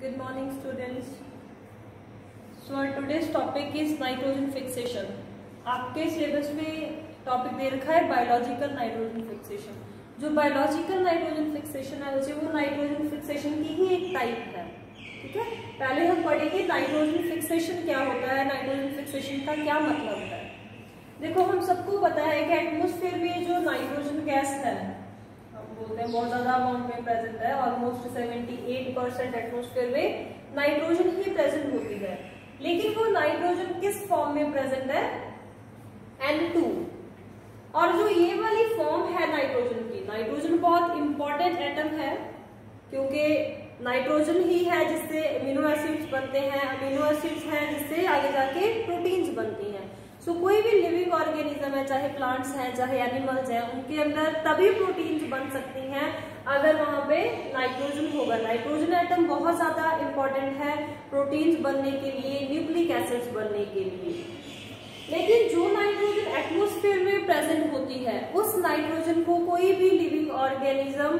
Good morning, students. So our today's topic is nitrogen fixation. आपके syllabus में topic दे रखा है बायोलॉजिकल नाइट्रोजन फिक्सेशन. जो बायोलॉजिकल नाइट्रोजन फिक्सेशन है वो नाइट्रोजन फिक्सेशन की ही एक टाइप है. ठीक है, पहले हम पढ़ेंगे नाइट्रोजन फिक्सेशन क्या होता है, नाइट्रोजन फिक्सेशन का क्या मतलब है. देखो, हम सबको पता है कि एटमॉस्फेयर में जो नाइट्रोजन गैस है, बोलते हैं बहुत ज्यादा अमाउंट में प्रेजेंट है. ऑलमोस्ट 78% एटमॉस्फेयर में नाइट्रोजन ही प्रेजेंट होती है. लेकिन वो नाइट्रोजन किस फॉर्म में प्रेजेंट है? N2. और जो ये वाली फॉर्म है नाइट्रोजन की, नाइट्रोजन बहुत इंपॉर्टेंट एटम है क्योंकि नाइट्रोजन ही है जिससे अमीनो एसिड्स बनते हैं, अमीनो एसिड्स हैं जिससे आगे जाके प्रोटीन्स बनती हैं. सो कोई भी लिविंग ऑर्गेनिज्म है, चाहे प्लांट्स हैं चाहे एनिमल्स हैं, उनके अंदर तभी प्रोटीन्स बन सकती हैं अगर वहां पे नाइट्रोजन होगा. नाइट्रोजन एटम बहुत ज्यादा इंपॉर्टेंट है प्रोटीन्स बनने के लिए, न्यूक्लिक एसिड्स बनने के लिए. लेकिन जो नाइट्रोजन एटमॉस्फेयर में प्रेजेंट होती है, उस नाइट्रोजन को कोई भी लिविंग ऑर्गेनिज्म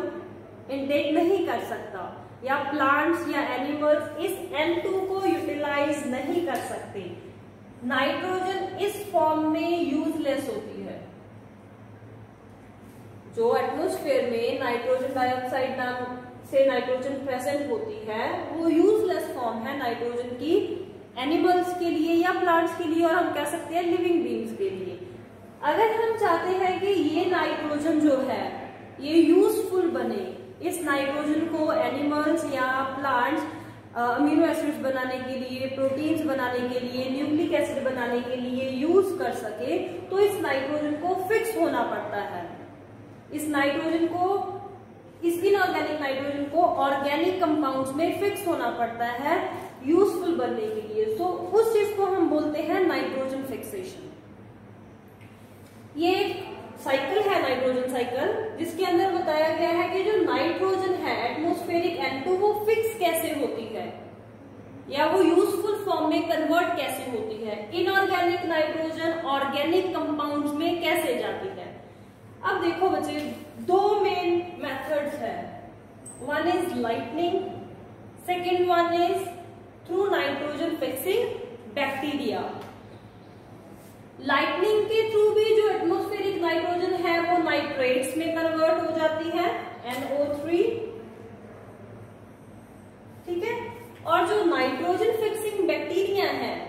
इनटेक नहीं कर सकता, या प्लांट्स या एनिमल्स इस N2 को यूटिलाइज नहीं कर सकते. नाइट्रोजन इस फॉर्म में यूजलेस होती है. जो एटमॉस्फेयर में नाइट्रोजन डाइऑक्साइड नाम से नाइट्रोजन प्रेजेंट होती है, वो यूजलेस फॉर्म है नाइट्रोजन की एनिमल्स के लिए या प्लांट्स के लिए, और हम कह सकते हैं लिविंग बींग्स के लिए. अगर हम चाहते हैं कि ये नाइट्रोजन जो है ये यूजफुल बने, इस नाइट्रोजन को एनिमल्स या प्लांट्स अमीनो एसिड्स बनाने के लिए, प्रोटीन्स बनाने के लिए, न्यूक्लिक एसिड बनाने के लिए यूज कर सके, तो इस नाइट्रोजन को फिक्स होना पड़ता है. इस नाइट्रोजन को, इस इनऑर्गेनिक नाइट्रोजन को ऑर्गेनिक कंपाउंड्स में फिक्स होना पड़ता है यूजफुल बनने के लिए. सो उस चीज को हम बोलते हैं नाइट्रोजन फिक्सेशन. ये एक साइकिल है, नाइट्रोजन साइकिल, जिसके अंदर बताया गया है कि जो नाइट्रोजन है एटमॉस्फेरिक N2 वो फिक्स कैसे होती है या वो यूजफुल फॉर्म में कन्वर्ट कैसे होती है, इनऑर्गेनिक नाइट्रोजन ऑर्गेनिक कंपाउंड्स में कैसे जाती है. अब देखो बच्चे, दो मेन मेथड्स है. One is lightning, second one is through nitrogen fixing bacteria. Lightning के थ्रू भी जो एटमॉस्फेरिक नाइट्रोजन है वो नाइट्रेट्स में कन्वर्ट हो जाती है, NO3. ठीक है, और जो नाइट्रोजन फिक्सिंग बैक्टीरिया है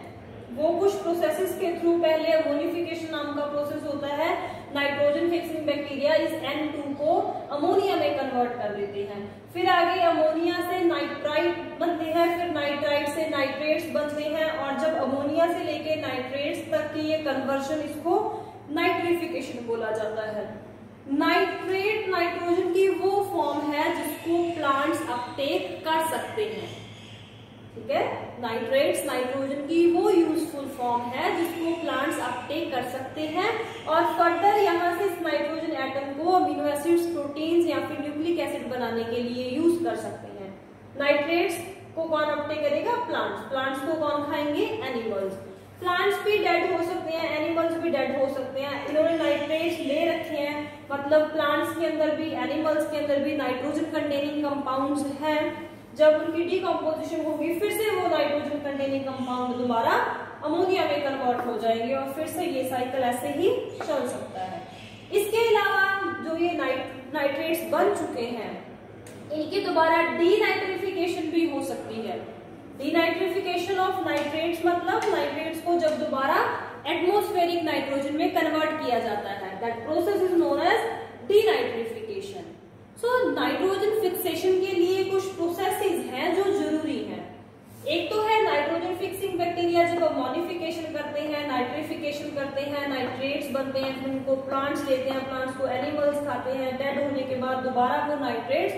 वो कुछ प्रोसेसेस के थ्रू, पहले अमोनिफिकेशन नाम का प्रोसेस होता है, नाइट्रोजन फिक्सिंग बैक्टीरिया इस N2 को अमोनिया में कन्वर्ट कर देते हैं. फिर आगे अमोनिया से नाइट्राइट बनते हैं, फिर नाइट्राइट से नाइट्रेट्स बनते हैं, और जब अमोनिया से लेके नाइट्रेट्स तक की ये कन्वर्शन, इसको नाइट्रिफिकेशन बोला जाता है. नाइट्रेट नाइट्रोजन की वो फॉर्म है जिसको प्लांट्स अपटेक कर सकते हैं. ठीक है, नाइट्रेट्स नाइट्रोजन की वो यूजफुल फॉर्म है जिसको प्लांट्स अपटेक कर सकते हैं, और फर्दर यहाँ से इस नाइट्रोजन एटम को अमीनो एसिड्स, प्रोटीन्स या फिर न्यूक्लिक एसिड बनाने के लिए यूज कर सकते हैं. नाइट्रेट्स को कौन अपटेक करेगा? प्लांट्स. प्लांट्स को कौन खाएंगे? एनिमल्स. प्लांट्स भी डेड हो सकते हैं, एनिमल्स भी डेड हो सकते हैं. इन्होंने नाइट्रेट्स ले रखे हैं, मतलब प्लांट्स के अंदर भी एनिमल्स के अंदर भी नाइट्रोजन कंटेनिंग कंपाउंड्स हैं. जब उनकी डीकम्पोजिशन होगी फिर से वो नाइट्रोजन कंटेनिंग कंपाउंड दोबारा अमोनिया में कन्वर्ट हो जाएंगे, और फिर से ये साइकिल ऐसे ही चल सकता है. इसके अलावा जो ये नाइट्रेट्स बन चुके हैं, इनकी दोबारा डीनाइट्रिफिकेशन भी हो सकती है. डीनाइट्रिफिकेशन ऑफ नाइट्रेट्स मतलब नाइट्रेट्स को जब दोबारा एटमॉस्फेरिक नाइट्रोजन में कन्वर्ट किया जाता है, that process is known as denitrification. So nitrogen fixation के लिए कुछ प्रोसेसेस हैं जो जरूरी हैं. एक तो है नाइट्रोजन फिक्सिंग बैक्टीरिया, जब अमोनिफिकेशन करते हैं, नाइट्रिफिकेशन करते हैं, नाइट्रेट्स बनते हैं, फिर उनको प्लांट्स लेते हैं, प्लांट्स को एनिमल्स खाते हैं, डेड होने के बाद दोबारा वो नाइट्रेट्स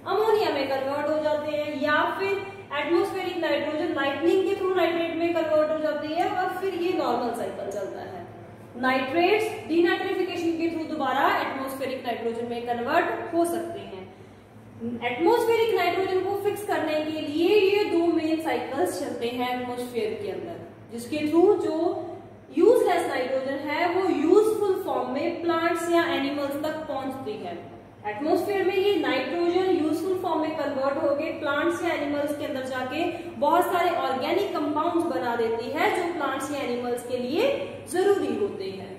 अमोनिया में कन्वर्ट हो जाते हैं, या फिर एटमॉस्फेरिक नाइट्रोजन लाइटनिंग के थ्रू नाइट्रेट में कन्वर्ट हो जाती है, और फिर ये नॉर्मल साइकिल चलता है. नाइट्रेट्स डीनाइट्रिफिकेशन के थ्रू दोबारा एटमॉस्फेरिक नाइट्रोजन में कन्वर्ट हो सकते हैं. एटमॉस्फेरिक नाइट्रोजन को फिक्स करने के लिए ये दो मेन साइकिल्स चलते हैं एटमॉस्फेयर के अंदर, जिसके थ्रू जो यूजलेस नाइट्रोजन है वो यूजफुल फॉर्म में प्लांट्स या एनिमल्स तक पहुंचती है. एटमॉस्फेयर में ये नाइट्रोजन यूजफुल फॉर्म में कन्वर्ट होके प्लांट्स या एनिमल्स के अंदर जाके बहुत सारे ऑर्गेनिक कंपाउंड्स बना देती है जो प्लांट्स या एनिमल्स के लिए जरूरी होते हैं।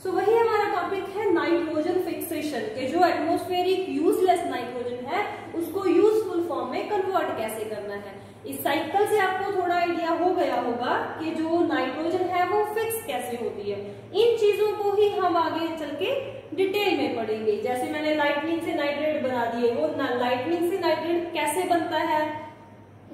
सो वही हमारा टॉपिक है नाइट्रोजन फिक्सेशन के जो एटमॉस्फेरिक यूजलेस नाइट्रोजन है उसको यूजफुल फॉर्म में कन्वर्ट कैसे करना है। इस साइकिल से आपको थोड़ा आइडिया हो गया होगा कि जो नाइट्रोजन है वो फिक्स कैसे होती है। इन चीजों को ही हम आगे चल के डिटेल में पढ़ेंगे। जैसे मैंने लाइटनिंग से नाइट्रेट बना दिए, वो लाइटनिंग से नाइट्रेट कैसे बनता है,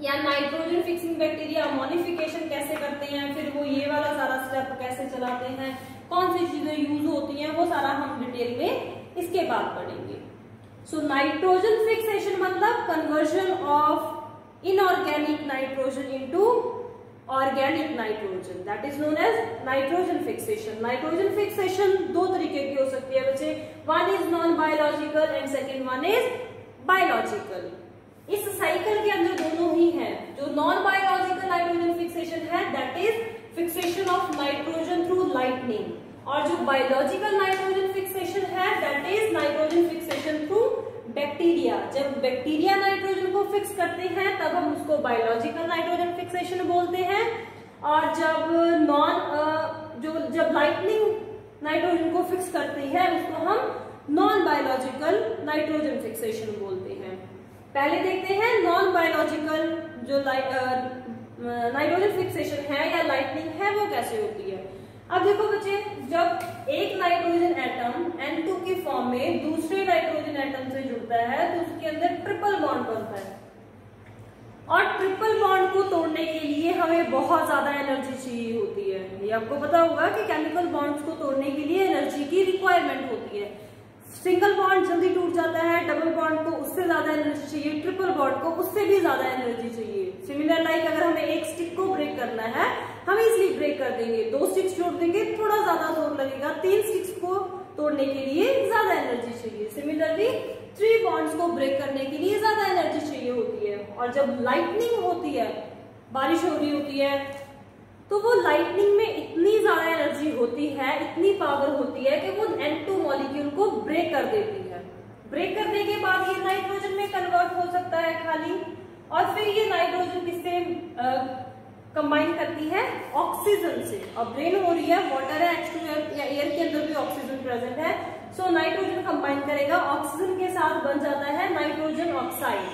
या नाइट्रोजन फिक्सिंग बैक्टीरिया अमोनिफिकेशन कैसे करते हैं, फिर वो ये वाला सारा स्टेप कैसे चलाते हैं, कौन सी चीजें यूज होती हैं, वो सारा हम डिटेल में इसके बाद पढ़ेंगे। सो नाइट्रोजन फिक्सेशन मतलब conversion of inorganic nitrogen into organic nitrogen, that is known as nitrogen fixation. Nitrogen fixation दो तरीके की हो सकती है बच्चे, one is non biological and second one is biological. इस साइकिल के अंदर दोनों ही है। जो नॉन बायोलॉजिकल नाइट्रोजन फिक्सेशन है that is fixation of nitrogen through lightning, और जो बायोलॉजिकल नाइट्रोजन फिक्सेशन है that is nitrogen fixation through bacteria. जब बैक्टीरिया नाइट्रोजन को फिक्स करते हैं तब हम उसको बायोलॉजिकल नाइट्रोजन फिक्सेशन बोलते हैं, और जब लाइटनिंग नाइट्रोजन को फिक्स करती है उसको हम नॉन बायोलॉजिकल नाइट्रोजन फिक्सेशन बोलते हैं। पहले देखते हैं नॉन बायोलॉजिकल जो नाइट्रोजन फिक्सेशन है या लाइटनिंग है वो कैसे होती है। अब देखो बच्चे, जब एक नाइट्रोजन एटम N2 की फॉर्म में दूसरे नाइट्रोजन एटम से जुड़ता है तो उसके अंदर ट्रिपल बॉन्ड बनता है, और ट्रिपल बॉन्ड को तोड़ने के लिए हमें बहुत ज्यादा एनर्जी चाहिए होती है। ये आपको पता होगा कि केमिकल बॉन्ड्स को तोड़ने के लिए एनर्जी की रिक्वायरमेंट होती है। सिंगल बॉन्ड जल्दी टूट जाता है, डबल बॉन्ड को उससे ज्यादा एनर्जी चाहिए, ट्रिपल बॉन्ड को उससे भी ज्यादा एनर्जी चाहिए। सिमिलर लाइक अगर हमें एक स्टिक को ब्रेक करना है हम इजिली ब्रेक कर देंगे, 2 स्टिक्स जोड़ देंगे थोड़ा ज्यादा जोर लगेगा, 3 स्टिक्स को तोड़ने के लिए ज्यादा एनर्जी चाहिए। सिमिलरली 3 बॉन्ड्स को ब्रेक करने के लिए ज्यादा एनर्जी चाहिए होती है। और जब लाइटनिंग होती है, बारिश हो रही होती है, तो वो लाइटनिंग में इतनी ज्यादा एनर्जी होती है, इतनी पावर होती है कि वो N2 मॉलिक्यूल को ब्रेक कर देती है। ब्रेक करने के बाद ये नाइट्रोजन में कन्वर्ट हो सकता है खाली, और फिर ये नाइट्रोजन किससे कंबाइन करती है, ऑक्सीजन से। और ब्रेन हो रही है, वाटर है, H2 या एयर के अंदर भी ऑक्सीजन प्रेजेंट है, सो नाइट्रोजन कंबाइन करेगा, ऑक्सीजन के साथ बन जाता है नाइट्रोजन ऑक्साइड।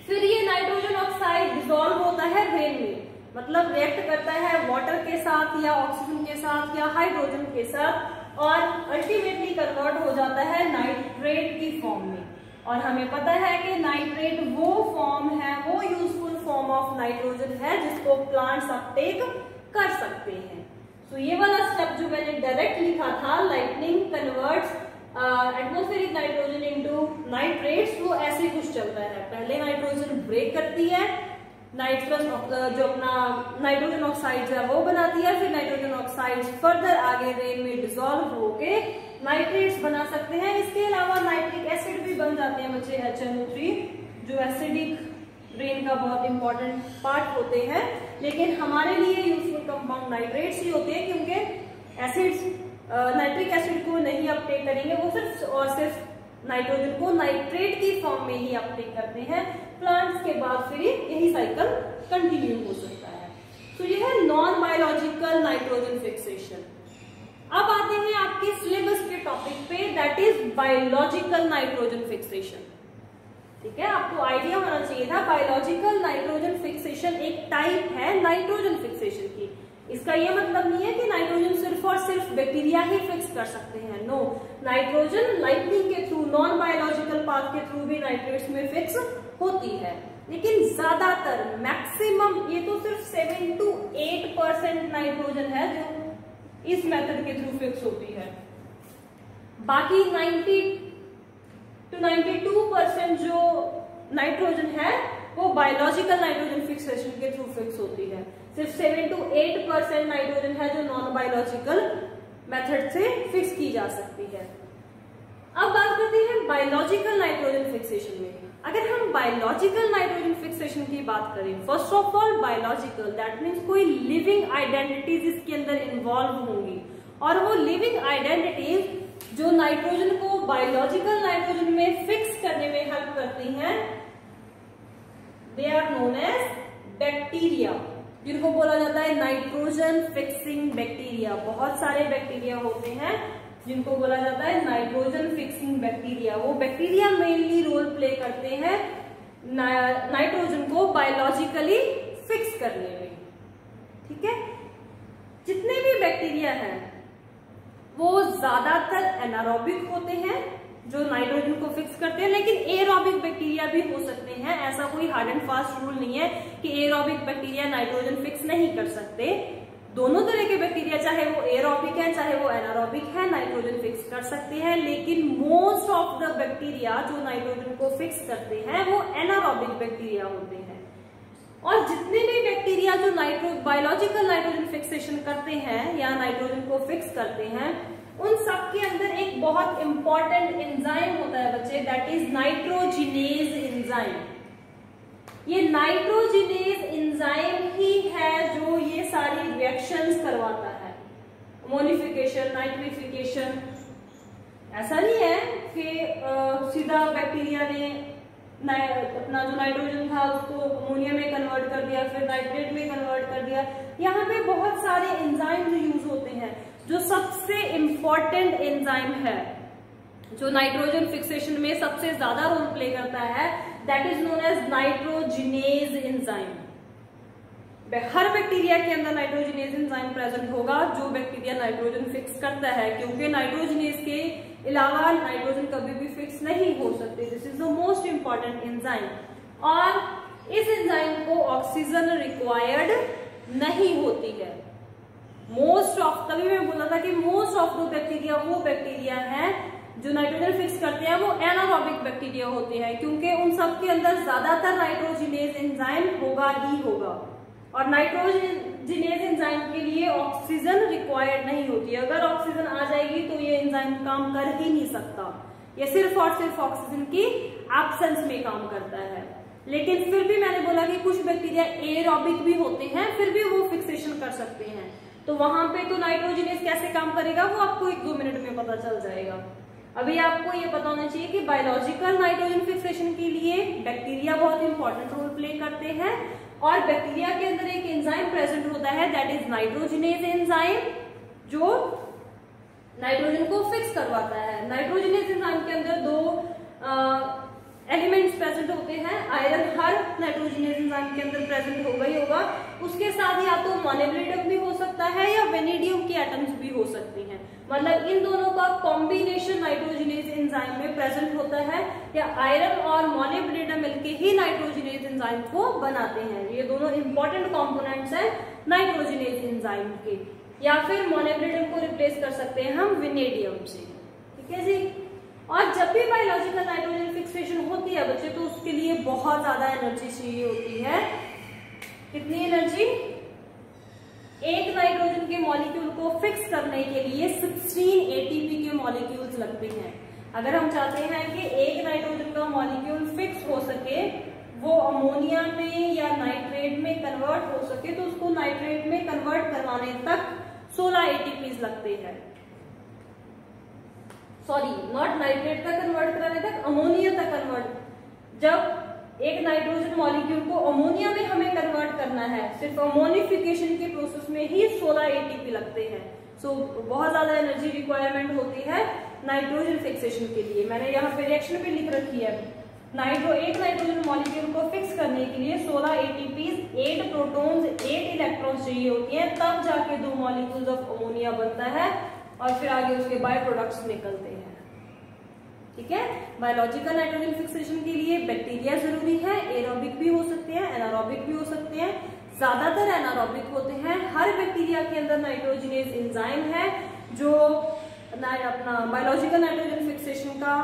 फिर ये नाइट्रोजन ऑक्साइड डिसॉल्व होता है रेन में, मतलब रिएक्ट करता है वाटर के साथ या ऑक्सीजन के साथ या हाइड्रोजन के साथ, और अल्टीमेटली कन्वर्ट हो जाता है नाइट्रेट की फॉर्म में। और हमें पता है कि नाइट्रेट वो फॉर्म है, वो यूजफुल फॉर्म ऑफ नाइट्रोजन है जिसको प्लांट्स अपटेक कर सकते हैं। तो ये वाला स्टेप जो मैंने डायरेक्ट लिखा था, lightning converts atmospheric nitrogen into nitrates, वो ऐसे कुछ चलता है। पहले नाइट्रोजन ब्रेक करती है, जो अपना नाइट्रोजन ऑक्साइड है वो बनाती है, फिर नाइट्रोजन ऑक्साइड फर्दर आगे रेन में डिसॉल्व होके नाइट्रेट्स बना सकते हैं। इसके अलावा नाइट्रिक एसिड भी बन जाते हैं बच्चे, HNO3, जो एसिडिक रेन का बहुत इंपॉर्टेंट पार्ट होते हैं। लेकिन हमारे लिए यूजफुल कंपाउंड नाइट्रेट्स ही होते हैं, क्योंकि एसिड्स नाइट्रिक एसिड को नहीं अपटेक करेंगे, वो सिर्फ और सिर्फ नाइट्रोजन को नाइट्रेट की फॉर्म में ही अपटेक करते हैं। प्लांट्स के बाद फिर यही साइकिल कंटिन्यू हो सकता है। तो ये है नॉन बायोलॉजिकल नाइट्रोजन फिक्सेशन। अब आते हैं आपके सिलेबस के टॉपिक पे, that is biological nitrogen fixation. ठीक है, आपको आइडिया होना चाहिए था बायोलॉजिकल नाइट्रोजन फिक्सेशन एक टाइप है नाइट्रोजन फिक्सेशन की। इसका यह मतलब नहीं है कि नाइट्रोजन सिर्फ और सिर्फ बैक्टीरिया ही फिक्स कर सकते हैं, नो। नाइट्रोजन लाइटनिंग के थ्रू, नॉन बायोलॉजिकल पाथ के थ्रू भी नाइट्रेट्स में फिक्स होती है, लेकिन ज्यादातर मैक्सिमम ये तो सिर्फ 7 to 8% नाइट्रोजन है जो इस मेथड के थ्रू फिक्स होती है। बाकी 90 to 92% जो नाइट्रोजन है वो बायोलॉजिकल नाइट्रोजन फिक्सेशन के थ्रू फिक्स होती है। सिर्फ 7 to 8% नाइट्रोजन है जो नॉन बायोलॉजिकल मेथड से फिक्स की जा सकती है। अब बात करते हैं बायोलॉजिकल नाइट्रोजन फिक्सेशन में। अगर हम बायोलॉजिकल नाइट्रोजन फिक्सेशन की बात करें, first of all biological that means कोई लिविंग आइडेंटिटीज इसके अंदर इन्वॉल्व होंगी, और वो लिविंग आइडेंटिटीज जो नाइट्रोजन को बायोलॉजिकल नाइट्रोजन में फिक्स करने में हेल्प करती हैं, they are known as bacteria, जिनको बोला जाता है नाइट्रोजन फिक्सिंग बैक्टीरिया। बहुत सारे बैक्टीरिया होते हैं जिनको बोला जाता है नाइट्रोजन फिक्सिंग बैक्टीरिया। वो बैक्टीरिया मेनली रोल प्ले करते हैं नाइट्रोजन को बायोलॉजिकली फिक्स करने में। ठीक है, जितने भी बैक्टीरिया हैं वो ज्यादातर एनारोबिक होते हैं जो नाइट्रोजन को फिक्स करते हैं, लेकिन एरोबिक बैक्टीरिया भी हो सकते हैं। ऐसा कोई हार्ड एंड फास्ट रूल नहीं है कि एरोबिक बैक्टीरिया नाइट्रोजन फिक्स नहीं कर सकते। दोनों तरह के बैक्टीरिया, चाहे वो एरोबिक है चाहे वो एनारोबिक है, नाइट्रोजन फिक्स कर सकते हैं। लेकिन मोस्ट ऑफ द बैक्टीरिया जो नाइट्रोजन को फिक्स करते हैं वो एनारोबिक बैक्टीरिया होते हैं। और जितने भी बैक्टीरिया जो बायोलॉजिकल नाइट्रोजन फिक्सेशन करते हैं या नाइट्रोजन को फिक्स करते हैं, उन सब के अंदर एक बहुत इंपॉर्टेंट एंजाइम होता है बच्चे, दैट इज नाइट्रोजिनेज एंजाइम। ये नाइट्रोजिनेज एंजाइम ही है जो ये सारी रिएक्शंस करवाता है, अमोनिफिकेशन, नाइट्रिफिकेशन। ऐसा नहीं है कि सीधा बैक्टीरिया ने अपना जो नाइट्रोजन था उसको अमोनिया में कन्वर्ट कर दिया, फिर नाइट्रेट में कन्वर्ट कर दिया। यहाँ पे बहुत सारे एंजाइम यूज होते हैं। जो सबसे इंपॉर्टेंट एंजाइम है जो नाइट्रोजन फिक्सेशन में सबसे ज्यादा रोल प्ले करता है, that is known as nitrogenase enzyme. हर बैक्टीरिया के अंदर नाइट्रोजिनेज एंजाइम प्रेजेंट होगा जो बैक्टीरिया नाइट्रोजन फिक्स करता है, क्योंकि नाइट्रोजिनेज के अलावा नाइट्रोजन कभी भी फिक्स नहीं हो सकते। This is the most important enzyme. और इस एंजाइम को ऑक्सीजन रिक्वायर्ड नहीं होती है। मोस्ट ऑफ, तभी मैं बोला था कि मोस्ट ऑफ द बैक्टीरिया वो बैक्टीरिया है जो नाइट्रोजन फिक्स करते हैं, वो एनारोबिक बैक्टीरिया होते हैं, क्योंकि उन सब के अंदर ज्यादातर नाइट्रोजिनेज एंजाइम होगा ही होगा। और नाइट्रोजिनेज एंजाइम के लिए ऑक्सीजन रिक्वायर्ड नहीं होती है। अगर ऑक्सीजन आ जाएगी तो ये एंजाइम काम कर ही नहीं सकता। ये सिर्फ और सिर्फ ऑक्सीजन की एब्सेंस में काम करता है। लेकिन फिर भी मैंने बोला कि कुछ बैक्टीरिया एरोबिक भी होते हैं, फिर भी वो फिक्सेशन कर सकते हैं। तो वहां पे तो नाइट्रोजिनेज कैसे काम करेगा वो आपको 1-2 मिनट में पता चल जाएगा। अभी आपको ये पता होना चाहिए कि बायोलॉजिकल नाइट्रोजन फिक्सेशन के लिए बैक्टीरिया बहुत इंपॉर्टेंट रोल प्ले करते हैं। और बैक्टीरिया के अंदर एक एंजाइम प्रेजेंट होता है, दैट इज नाइट्रोजिनेज एंजाइम, जो नाइट्रोजन को फिक्स करवाता है। नाइट्रोजिनेज एंजाइम के अंदर 2 एलिमेंट्स प्रेजेंट होते हैं। आयरन हर नाइट्रोजिनेज एंजाइम के अंदर प्रेजेंट होगा ही होगा। उसके साथ या तो मोनोब्लेडम भी हो सकता है या वेनेडियम की एटम्स भी हो सकती हैं। मतलब इन दोनों का कॉम्बिनेशन नाइट्रोजिनेज एंजाइम में प्रेजेंट होता है, या आयरन और मोनोब्लेडम मिलके ही नाइट्रोजिनेज एंजाइम को बनाते हैं। ये दोनों इंपॉर्टेंट कॉम्पोनेंट्स हैं नाइट्रोजिनेज एंजाइम के। या फिर मोनोब्लेडम को रिप्लेस कर सकते हैं हम वेनेडियम से। ठीक है जी। और जब भी बायोलॉजिकल नाइट्रोजन फिक्सेशन होती है बच्चे, तो उसके लिए बहुत ज्यादा एनर्जी चाहिए होती है। कितनी एनर्जी? एक नाइट्रोजन के मॉलिक्यूल को फिक्स करने के लिए 16 एटीपी के मॉलिक्यूल्स लगते हैं। अगर हम चाहते हैं कि एक नाइट्रोजन का मॉलिक्यूल फिक्स हो सके, वो अमोनिया में या नाइट्रेट में कन्वर्ट हो सके, तो उसको नाइट्रेट में कन्वर्ट करवाने तक 16 एटीपीज लगते हैं। सॉरी, नॉट नाइट्रेट तक कन्वर्ट कराने तक, अमोनिया तक कन्वर्ट। जब एक नाइट्रोजन मॉलिक्यूल को अमोनिया में हमें कन्वर्ट करना है, सिर्फ अमोनिफिकेशन के प्रोसेस में ही 16 एटीपी लगते हैं। सो बहुत ज्यादा एनर्जी रिक्वायरमेंट होती है नाइट्रोजन फिक्सेशन के लिए। मैंने यहाँ पे रिएक्शन पे लिख रखी है, एक नाइट्रोजन मॉलिक्यूल को फिक्स करने के लिए 16 एटीपीज, 8 प्रोटॉन्स, 8 इलेक्ट्रॉन्स चाहिए होती हैं, तब जाके 2 मॉलिक्यूल्स ऑफ अमोनिया बनता है और फिर आगे उसके बाय प्रोडक्ट्स निकलते हैं। ठीक है। बायोलॉजिकल नाइट्रोजन फिक्सेशन के लिए बैक्टीरिया जरूरी है। एरोबिक भी हो सकते हैं, एनारोबिक भी हो सकते हैं, ज्यादातर एनारोबिक होते हैं। हर बैक्टीरिया के अंदर नाइट्रोजिनेज एंजाइम है जो अपना बायोलॉजिकल नाइट्रोजन फिक्सेशन का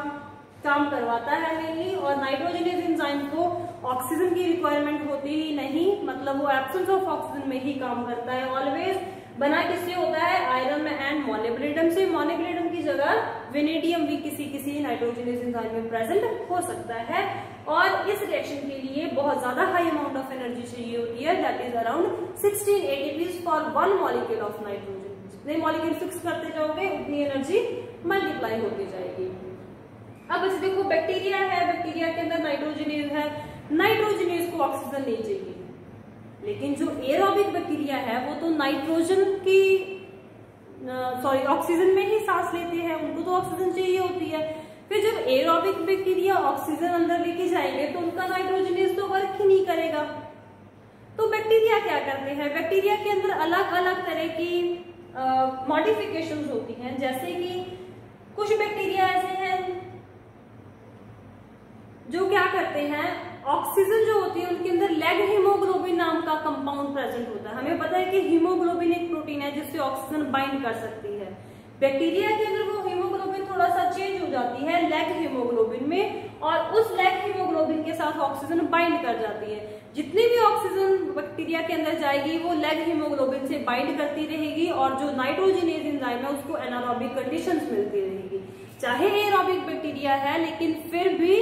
काम करवाता है मेनली। और नाइट्रोजिनेज एंजाइम को ऑक्सीजन की रिक्वायरमेंट होती ही नहीं, मतलब वो एब्सेंस ऑफ ऑक्सीजन में ही काम करता है ऑलवेज। बना किससे होता है? आयरन एंड मोनोब्लेडम से। मोनोब्लेडम की जगह वेनेडियम भी किसी नाइट्रोजिनेज एंजाइम में प्रेजेंट हो सकता है। और इस रिएक्शन के लिए बहुत ज्यादा हाई अमाउंट ऑफ एनर्जी चाहिए होती है, that is around 16 ATPs for 1 molecule of nitrogen. जितने मॉलिक्यूल फिक्स करते जाओगे उतनी एनर्जी मल्टीप्लाई होती जाएगी। अब ऐसे देखो बैक्टीरिया है, बैक्टीरिया के अंदर नाइट्रोजनेज है, नाइट्रोजनेज को ऑक्सीजन नहीं चाहिए, लेकिन जो एरोबिक बैक्टीरिया है वो तो नाइट्रोजन की ऑक्सीजन में ही सांस लेते हैं, उनको तो ऑक्सीजन चाहिए होती है। फिर जब एरोबिक बैक्टीरिया ऑक्सीजन अंदर लेके जाएंगे तो उनका नाइट्रोजनेज तो वर्क ही नहीं करेगा। तो बैक्टीरिया क्या करते हैं, बैक्टीरिया के अंदर अलग अलग तरह की मॉडिफिकेशंस होती हैं, जैसे कि कुछ बैक्टीरिया ऐसे हैं जो क्या करते हैं, ऑक्सीजन जो होती है उनके अंदर लेग हीमोग्लोबिन नाम का कंपाउंड प्रेजेंट होता है। हमें पता है कि हीमोग्लोबिन एक प्रोटीन है जिससे ऑक्सीजन बाइंड कर सकती है। बैक्टीरिया के अंदर वो हीमोग्लोबिन थोड़ा सा चेंज हो जाती है लेग हीमोग्लोबिन में, और उस लेग हीमोग्लोबिन के साथ ऑक्सीजन बाइंड कर जाती है। जितनी भी ऑक्सीजन बैक्टीरिया के अंदर जाएगी वो लेग हीमोग्लोबिन से बाइंड करती रहेगी, और जो नाइट्रोजनेज एंजाइम है उसको एनारोबिक कंडीशंस मिलती रहेगी। चाहे एरोबिक बैक्टीरिया है लेकिन फिर भी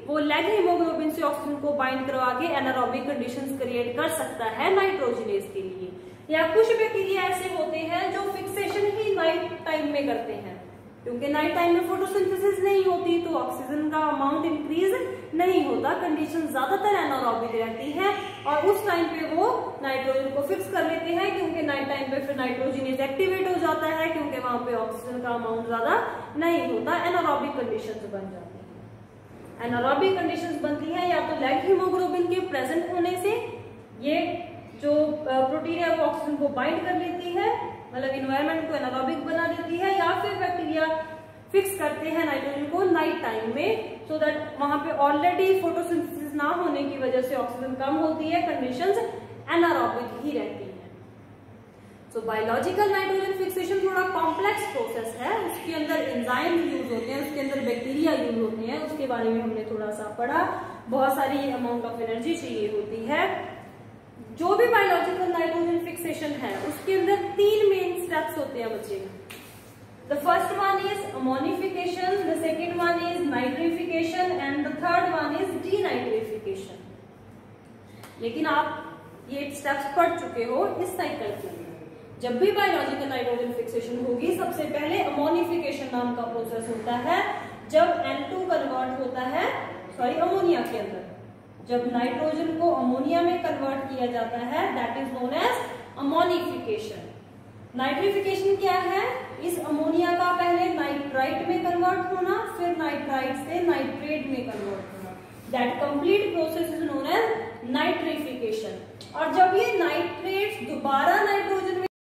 वो लेग हीमोग्लोबिन से ऑक्सीजन को बाइंड करवा के एनारोबिक कंडीशंस क्रिएट कर सकता है नाइट्रोजनेज के लिए। या कुछ बैक्टीरिया ऐसे होते हैं जो फिक्सेशन ही नाइट टाइम में करते हैं, क्योंकि नाइट टाइम में फोटोसिंथेसिस नहीं होती तो ऑक्सीजन का अमाउंट इंक्रीज नहीं होता, कंडीशन ज्यादातर एनारोबिक रहती है, और उस टाइम पे वो नाइट्रोजन को फिक्स कर लेते हैं, क्योंकि नाइट टाइम पे फिर नाइट्रोजनेज एक्टिवेट हो जाता है, क्योंकि वहां पे ऑक्सीजन का अमाउंट ज्यादा नहीं होता, एनारोबिक कंडीशन बन जाती है। एनारोबिक कंडीशंस बनती है या तो लेग हीमोग्लोबिन के प्रेजेंट होने से, ये जो प्रोटीन है वो ऑक्सीजन को बाइंड कर लेती है, मतलब इन्वायरमेंट को एनारोबिक बना देती है, या फिर बैक्टीरिया फिक्स करते हैं नाइट्रोजन को नाइट टाइम में, सो दैट वहां पे ऑलरेडी फोटोसिंथेसिस ना होने की वजह से ऑक्सीजन कम होती है, कंडीशंस एनारोबिक ही रहती है। सो बायोलॉजिकल नाइट्रोजन फिक्सेशन थोड़ा कॉम्प्लेक्स प्रोसेस है, उसके अंदर एंजाइम यूज होते हैं, उसके अंदर बैक्टीरिया यूज होते हैं, उसके बारे में हमने थोड़ा सा पढ़ा, बहुत सारी अमाउंट ऑफ एनर्जी चाहिए होती है। जो भी बायोलॉजिकल नाइट्रोजन फिक्सेशन है उसके अंदर 3 मेन स्टेप्स होते हैं बच्चे। The first one is ammonification, the second one is nitrification, and the third one is denitrification. लेकिन आप ये स्टेप्स पढ़ चुके हो इस साइकिल के लिए। जब भी बायोलॉजिकल नाइट्रोजन फिक्सेशन होगी सबसे पहले अमोनिफिकेशन नाम का प्रोसेस होता है, जब N2 कन्वर्ट होता है अमोनिया के अंदर, जब नाइट्रोजन को अमोनिया में कन्वर्ट किया जाता है, that is known as ammonification. Nitrification क्या है, इस अमोनिया का पहले नाइट्राइट में कन्वर्ट होना, फिर नाइट्राइट से नाइट्रेट में कन्वर्ट होना, that complete process is known as nitrification. और जब ये नाइट्रेट्स दोबारा नाइट्रोजन